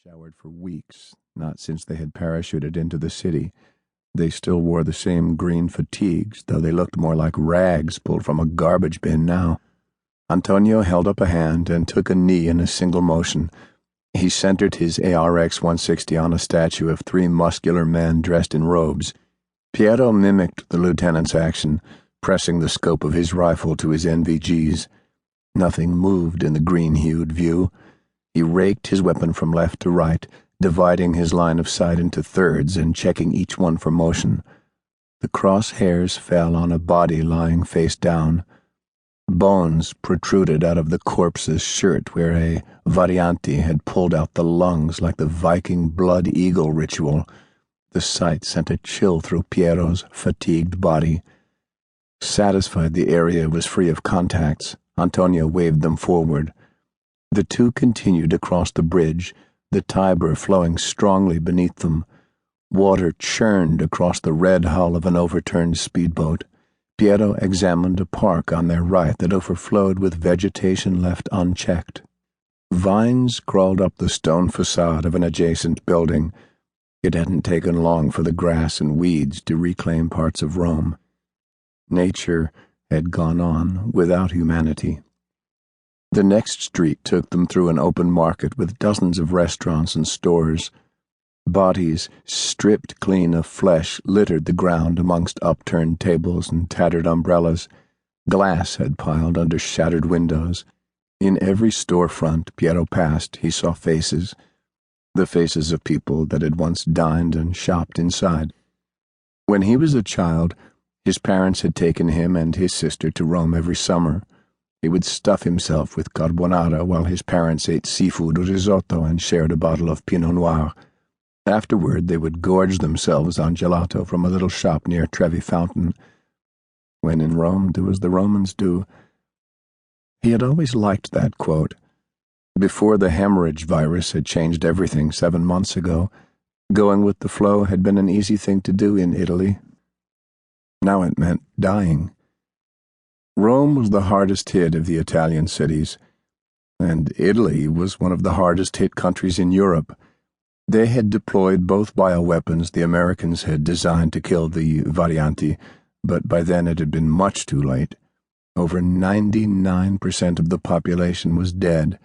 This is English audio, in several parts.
showered for weeks, not since they had parachuted into the city. They still wore the same green fatigues, though they looked more like rags pulled from a garbage bin now. Antonio held up a hand and took a knee in a single motion. He centered his ARX-160 on a statue of three muscular men dressed in robes. Piero mimicked the lieutenant's action, pressing the scope of his rifle to his NVGs. Nothing moved in the green-hued view. He raked his weapon from left to right, dividing his line of sight into thirds and checking each one for motion. The crosshairs fell on a body lying face down. Bones protruded out of the corpse's shirt where a variante had pulled out the lungs like the Viking blood eagle ritual. The sight sent a chill through Piero's fatigued body. Satisfied the area was free of contacts, Antonio waved them forward. The two continued across the bridge, the Tiber flowing strongly beneath them. Water churned across the red hull of an overturned speedboat. Piero examined a park on their right that overflowed with vegetation left unchecked. Vines crawled up the stone facade of an adjacent building. It hadn't taken long for the grass and weeds to reclaim parts of Rome. Nature had gone on without humanity. The next street took them through an open market with dozens of restaurants and stores. Bodies, stripped clean of flesh, littered the ground amongst upturned tables and tattered umbrellas. Glass had piled under shattered windows. In every storefront Piero passed, he saw faces. The faces of people that had once dined and shopped inside. When he was a child, his parents had taken him and his sister to Rome every summer. He would stuff himself with carbonara while his parents ate seafood risotto and shared a bottle of Pinot Noir. Afterward, they would gorge themselves on gelato from a little shop near Trevi Fountain. When in Rome, do as the Romans do. He had always liked that quote. Before the hemorrhage virus had changed everything 7 months ago, going with the flow had been an easy thing to do in Italy. Now it meant dying. Rome was the hardest hit of the Italian cities, and Italy was one of the hardest hit countries in Europe. They had deployed both bioweapons the Americans had designed to kill the variante, but by then it had been much too late. Over 99% of the population was dead.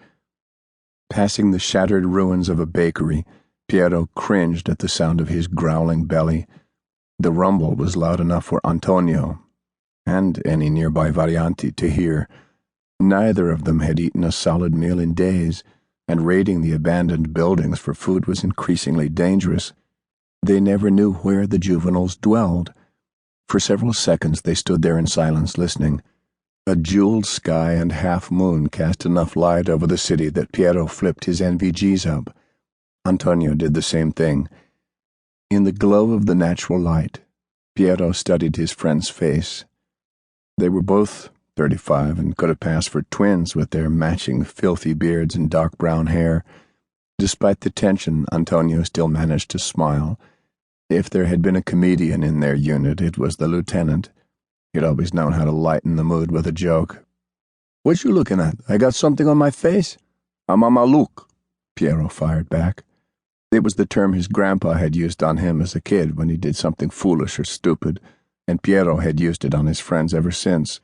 Passing the shattered ruins of a bakery, Piero cringed at the sound of his growling belly. The rumble was loud enough for Antonio and any nearby variante to hear. Neither of them had eaten a solid meal in days, and raiding the abandoned buildings for food was increasingly dangerous. They never knew where the juveniles dwelled. For several seconds they stood there in silence, listening. A jeweled sky and half-moon cast enough light over the city that Piero flipped his NVGs up. Antonio did the same thing. In the glow of the natural light, Piero studied his friend's face. They were both 35 and could have passed for twins with their matching filthy beards and dark brown hair. Despite the tension, Antonio still managed to smile. If there had been a comedian in their unit, it was the lieutenant. He'd always known how to lighten the mood with a joke. "What you looking at? I got something on my face?" "I'm a malouk," Piero fired back. It was the term his grandpa had used on him as a kid when he did something foolish or stupid, and Piero had used it on his friends ever since.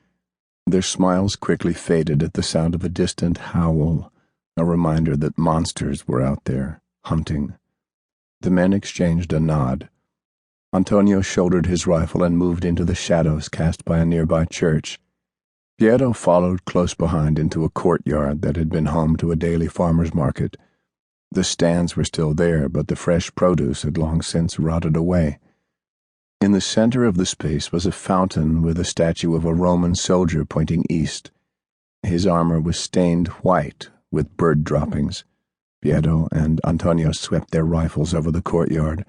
Their smiles quickly faded at the sound of a distant howl, a reminder that monsters were out there, hunting. The men exchanged a nod. Antonio shouldered his rifle and moved into the shadows cast by a nearby church. Piero followed close behind into a courtyard that had been home to a daily farmer's market. The stands were still there, but the fresh produce had long since rotted away. In the center of the space was a fountain with a statue of a Roman soldier pointing east. His armor was stained white with bird droppings. Piero and Antonio swept their rifles over the courtyard.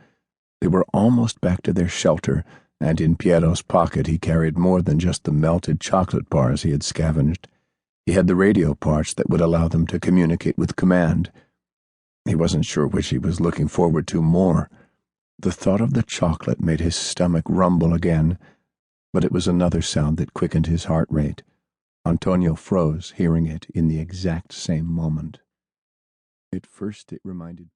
They were almost back to their shelter, and in Piero's pocket he carried more than just the melted chocolate bars he had scavenged. He had the radio parts that would allow them to communicate with command. He wasn't sure which he was looking forward to more. The thought of the chocolate made his stomach rumble again, but it was another sound that quickened his heart rate. Antonio froze, hearing it in the exact same moment. At first it reminded